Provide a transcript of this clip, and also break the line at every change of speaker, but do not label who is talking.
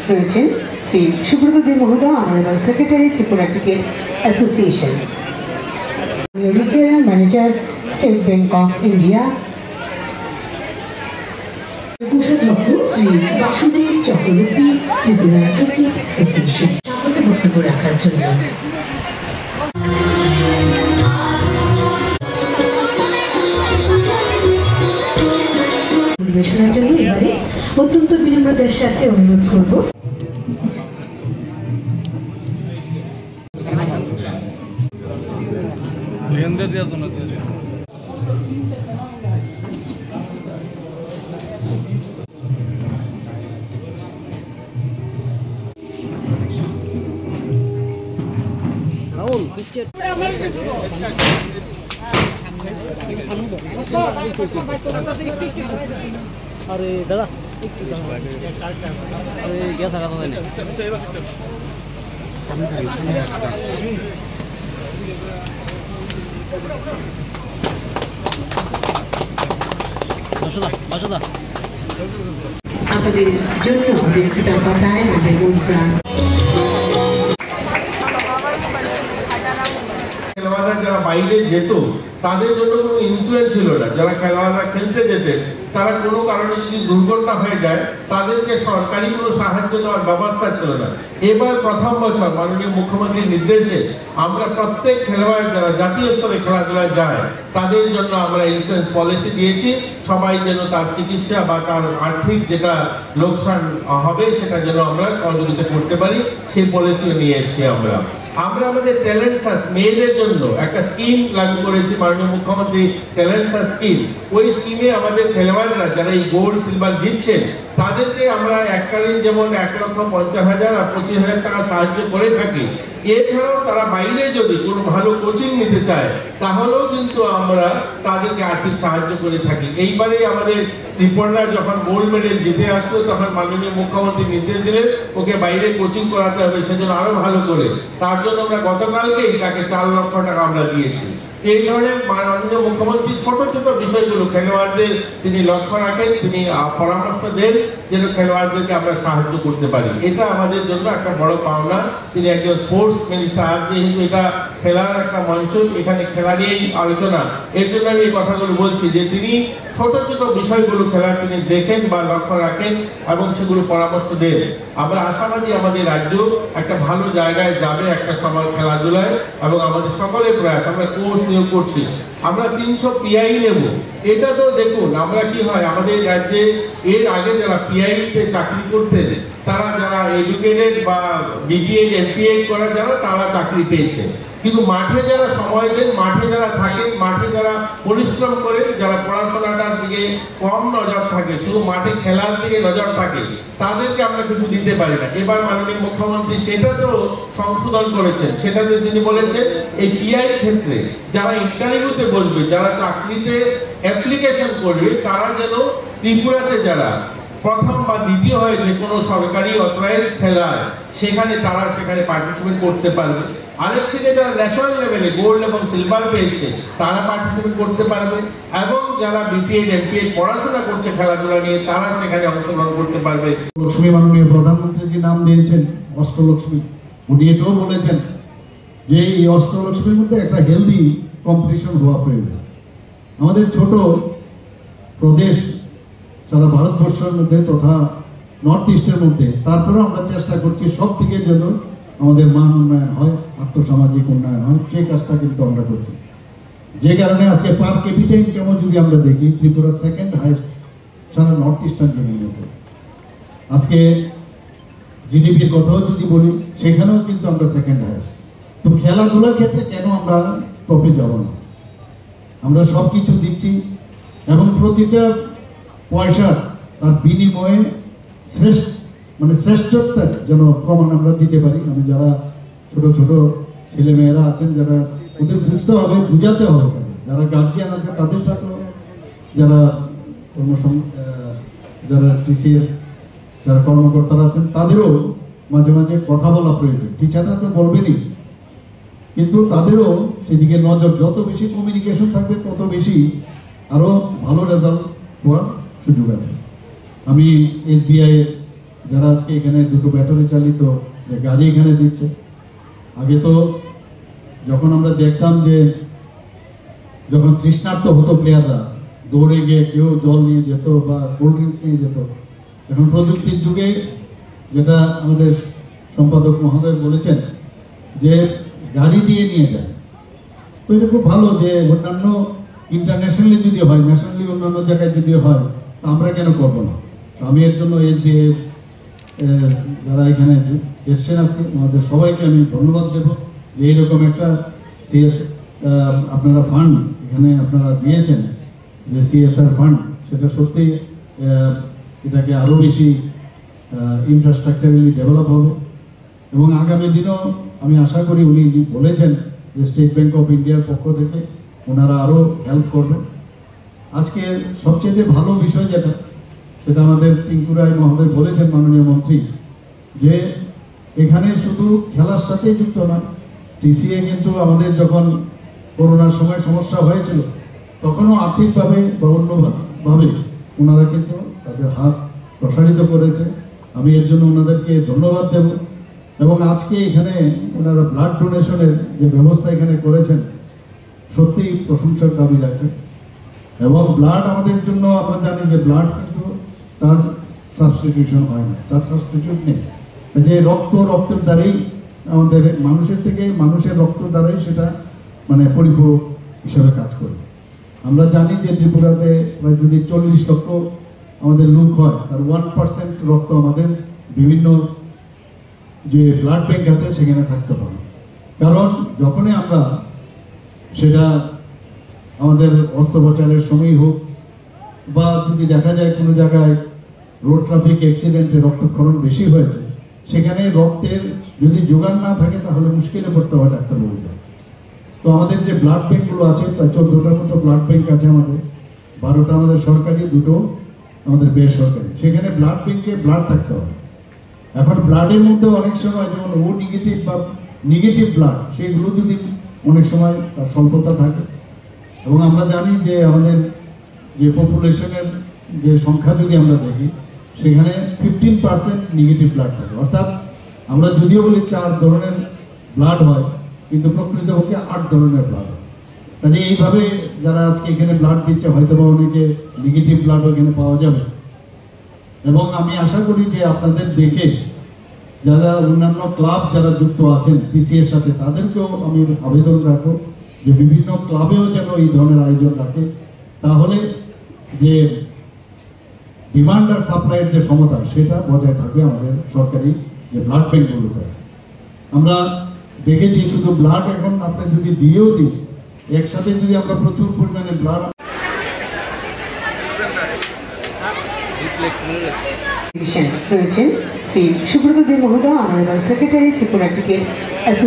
রয়েছেন শ্রী সুব্রত দে মহোদয়, honourable secretary Tripura cricket association, retired manager state bank of India, কোষাধ্যক্ষ Shri Basudeb Chakraborty, Tripura cricket association স্বাগত বক্তব্য রাখার জন্য। পরিবেশনার জন্য এবারে অত্যন্ত বিনম্রতার সাথে অনুরোধ করব
अरे दादा अरे क्या सारा था नहीं माशाल्लाह
আপনাদের জন্য আমাদের কৃতজ্ঞতায় আমাদের মন প্রাণ।
খেলোয়াড়রা যারা বাইরে যেত তাদের জন্য কোনো ইন্স্যুরেন্স ছিল না। যারা খেলোয়াড়রা খেলতে যেতেন তারা কোনো কারণে যদি দুর্ঘটনা হয়ে যায় তাদেরকে সরকারি কোনো সাহায্য দেওয়ার ব্যবস্থা ছিল না। এবার প্রথম বছর মাননীয় মুখ্যমন্ত্রীর নির্দেশে আমরা প্রত্যেক খেলোয়াড় যারা জাতীয় স্তরে খেলাধুলায় যায় তাদের জন্য আমরা ইন্স্যুরেন্স পলিসি দিয়েছি। সবাই যেন তার চিকিৎসা বা তার আর্থিক যেটা লোকসান হবে সেটা যেন আমরা সহযোগিতা করতে পারি, সেই পলিসিও নিয়ে এসেছি। আমরা আমাদের ট্যালেন্ট সার্চ মেয়েদের জন্য একটা স্কিম লাগু করেছি, মাননীয় মুখ্যমন্ত্রী ট্যালেন্ট সার্চ স্কিম। ওই স্কিমে আমাদের খেলোয়াড়রা যারা এই গোল্ড সিলভার জিতছেন তাদেরকে আমরা এককালীন যেমন 1,50,000 আর 25,000 টাকা সাহায্য করে থাকি। এছাড়াও তারা বাইরে যদি কোনো ভালো কোচিং নিতে চায় তাহলেও কিন্তু আমরা তাদেরকে আর্থিক সাহায্য করে থাকি। এইবারে আমাদের শ্রীপর্ণা যখন গোল্ড মেডেল জিতে আসলো তখন মাননীয় মুখ্যমন্ত্রী নির্দেশ দিলেন ওকে বাইরে কোচিং করাতে হবে, সেজন্য আরো ভালো করে। তার জন্য আমরা গতকালকেই তাকে 4 লক্ষ টাকা আমরা দিয়েছি। এই ধরনের মাননীয় মুখ্যমন্ত্রী ছোট ছোট বিষয়গুলো খেলোয়াড়দের তিনি লক্ষ্য রাখেন, তিনি পরামর্শ দেন যেন খেলোয়াড়দেরকে আমরা সাহায্য করতে পারি। এটা আমাদের জন্য একটা বড় পাওনা। তিনি একজন স্পোর্টস মিনিস্টার, আজ যেহেতু এটা খেলার একটা মঞ্চ, এখানে খেলা নিয়েই আলোচনা, এর জন্য আমি এই কথাগুলো বলছি যে তিনি ছোট ছোট বিষয়গুলো খেলার তিনি দেখেন বা লক্ষ্য রাখেন এবং সেগুলো পরামর্শ দেন। আমরা আশাবাদী আমাদের রাজ্য একটা ভালো জায়গায় যাবে একটা সময় খেলাধুলায়, এবং আমাদের সকলের প্রয়াস। আমরা কোচ নিয়োগ করছি, আমরা 300 পিআই নেব। এটা তো দেখুন আমরা কি হয় আমাদের রাজ্যে এর আগে যারা পিআইতে চাকরি করতেন তারা যারা এডুকেটেড বা বিপিএড এমপিএড করা যারা তারা চাকরি পেয়েছে, কিন্তু মাঠে যারা সময় দেন, মাঠে যারা থাকেন, মাঠে যারা পরিশ্রম করেন, যারা পড়াশোনাটার দিকে কম নজর থাকে, শুধু মাঠে খেলার দিকে নজর থাকে, তাদেরকে আমরা কিছু দিতে পারি না। এবার মাননীয় মুখ্যমন্ত্রী সেটা তো সংশোধন করেছেন। সেটাতে তিনি বলেছেন এই পিআই ক্ষেত্রে যারা ইন্টারভিউতে বসবে, যারা চাকরিতে অ্যাপ্লিকেশন করবে, তারা যেন ত্রিপুরাতে যারা প্রথম বা দ্বিতীয় হয়েছে কোনো সরকারি অথরাইজ খেলায় সেখানে তারা সেখানে পার্টিসিপেট করতে পারবে। আরেক থেকে যারা ন্যাশনাল লেভেলে গোল্ড এবং সিলভার পেয়েছে তারা পার্টিসিপেট করতে পারবে, এবং যারা বিপিএড এমপিএড পড়াশোনা করছে খেলাধুলা নিয়ে তারা সেখানে অংশগ্রহণ করতে পারবে।
লক্ষ্মী মাননীয় প্রধানমন্ত্রী যে নাম দিয়েছেন অষ্টলক্ষ্মী, উনি এটাও বলেছেন যে এই অষ্টলক্ষ্মীর মধ্যে একটা হেলদি কম্পিটিশন হওয়া প্রয়োজন। আমাদের ছোট প্রদেশ সারা ভারতবর্ষের মধ্যে তথা নর্থ ইস্টের মধ্যে, তারপরেও আমরা চেষ্টা করছি সব দিকে যেন আমাদের মান উন্নয়ন হয়, আর্থসামাজিক উন্নয়ন হয়, সেই কাজটা কিন্তু আমরা করছি। যে কারণে আজকে পার ক্যাপিটা ইনকামও যদি আমরা দেখি ত্রিপুরা সেকেন্ড হাইস্ট সারা নর্থ ইস্টার্ন জেলার মধ্যে। আজকে জিডিপির কথাও যদি বলি সেখানেও কিন্তু আমরা সেকেন্ড হাইস্ট। তো খেলাধুলার ক্ষেত্রে কেন আমরা টপে যাব না? আমরা সব কিছু দিচ্ছি এবং প্রতিটা পয়সা তার বিনিময়ে শ্রেষ্ঠত্বের যেন প্রমাণ আমরা দিতে পারি। আমি যারা ছোট ছোট ছেলেমেয়েরা আছেন যারা ওদের বুঝতে হবে, বুঝাতে হবে, যারা গার্জিয়ান আছে তাদের সাথে, যারা যারা টিসিএর যারা কর্মকর্তারা আছেন তাদেরও মাঝে মাঝে কথা বলা প্রয়োজন। টিচাররা তো বলবেনই, কিন্তু তাদেরও সেদিকে নজর, যত বেশি কমিউনিকেশন থাকবে তত বেশি আরো ভালো ভালো রেজাল্ট হওয়ার সুযোগ আছে। আমি SBI যারা আজকে এখানে দুটো ব্যাটারি চালিত যে গাড়ি এখানে দিচ্ছে, আগে তো যখন আমরা দেখতাম যে যখন তৃষ্ণার্ত হতো প্লেয়াররা দৌড়ে গিয়ে কেউ জল নিয়ে যেত বা কোল্ড ড্রিঙ্কস নিয়ে যেত, এখন প্রযুক্তির যুগে যেটা আমাদের সম্পাদক মহোদয় বলেছেন যে গাড়ি দিয়ে নিয়ে যায়, তো এটা খুব ভালো যে অন্যান্য ইন্টারন্যাশনালি যদি হয়, ন্যাশনালি অন্যান্য জায়গায় যদি হয়, তো আমরা কেন করবো না। আমি এর জন্য SBI যারা এখানে এসছেন আজকে আমাদের সবাইকে আমি ধন্যবাদ দেব যে এইরকম একটা আপনারা ফান্ড এখানে আপনারা দিয়েছেন, যে CSR ফান্ড, সেটা সত্যি এটাকে আরও বেশি ইনফ্রাস্ট্রাকচারালি ডেভেলপ হবে। এবং আগামী দিনও আমি আশা করি উনি বলেছেন যে স্টেট ব্যাংক অফ ইন্ডিয়ার পক্ষ থেকে ওনারা আরও হেল্প করবেন। আজকে সবচেয়ে ভালো বিষয় যেটা, সেটা আমাদের টিঙ্কু রায় মহোদয় বলেছেন, মাননীয় মন্ত্রী, যে এখানে শুধু খেলার সাথেই যুক্ত না, TCA কিন্তু আমাদের যখন করোনার সময় সমস্যা হয়েছিল তখনও আর্থিকভাবে বা অন্যভাবে ওনারা কিন্তু তাদের হাত প্রসারিত করেছে। আমি এর জন্য ওনাদেরকে ধন্যবাদ দেব। এবং আজকে এখানে ওনারা ব্লাড ডোনেশনের যে ব্যবস্থা এখানে করেছেন সত্যিই প্রশংসার দাবি রাখে। এবং ব্লাড আমাদের জন্য আমরা জানি যে ব্লাড কিন্তু তার সাবস্টিটিউশন হয় না, তার সাবস্টিটিউট নেই। যে রক্তের দ্বারাই আমাদের মানুষের থেকে মানুষের রক্ত দ্বারাই সেটা মানে পরিপূরক হিসাবে কাজ করে। আমরা জানি যে ত্রিপুরাতে প্রায় যদি 40 লক্ষ আমাদের লোক হয়, তার 1% রক্ত আমাদের বিভিন্ন যে ব্লাড ব্যাংক আছে সেখানে থাকতে পারে। কারণ যখনই আমরা সেটা আমাদের অস্ত্রোপচারের সময় হোক বা যদি দেখা যায় কোনো জায়গায় রোড ট্রাফিক অ্যাক্সিডেন্টে রক্তক্ষরণ বেশি হয়েছে, সেখানে রক্তের যদি যোগান না থাকে তাহলে মুশকিলে পড়তে হয় ডাক্তারবাবুকে। তো আমাদের যে ব্লাড ব্যাংকগুলো আছে, প্রায় 14টার মতো ব্লাড ব্যাংক আছে আমাদের, 12টা আমাদের সরকারি, 2টো আমাদের বেসরকারি। সেখানে ব্লাড ব্যাংকে ব্লাড থাকতে হবে। এখন ব্লাডের মধ্যে অনেক সময় যেমন ও নেগেটিভ বা নেগেটিভ ব্লাড, সেইগুলো যদি অনেক সময় তার স্বল্পতা থাকে। এবং আমরা জানি যে আমাদের যে পপুলেশনের যে সংখ্যা যদি আমরা দেখি, সেখানে 15% নেগেটিভ ব্লাড থাকে। অর্থাৎ আমরা যদিও বলি 4 ধরনের ব্লাড হয়, কিন্তু প্রকৃতপক্ষে 8 ধরনের ব্লাড হয়। কাজে এইভাবে যারা আজকে এখানে ব্লাড দিচ্ছে, হয়তো বা অনেকে নেগেটিভ ব্লাডও এখানে পাওয়া যাবে। এবং আমি আশা করি যে আপনাদের দেখে যারা অন্যান্য ক্লাব যারা যুক্ত আছেন TCA-র সাথে, তাদেরকেও আমি আবেদন রাখবো যে বিভিন্ন ক্লাবেও যেন এই ধরনের আয়োজন রাখে। তাহলে যে ডিমান্ড আর সাপ্লাইয়ের যে সমতা, সেটা বজায় থাকবে আমাদের সরকারি যে ব্লাড ব্যাংকগুলোতে। আমরা দেখেছি শুধু ব্লাড এখন আপনি যদি দিয়েও দিই, একসাথে যদি আমরা প্রচুর পরিমাণে ব্লাড
রয়েছেন শ্রী সুব্রত দে মহোদয়, অনারেবল সেক্রেটারি ত্রিপুরা ক্রিকেট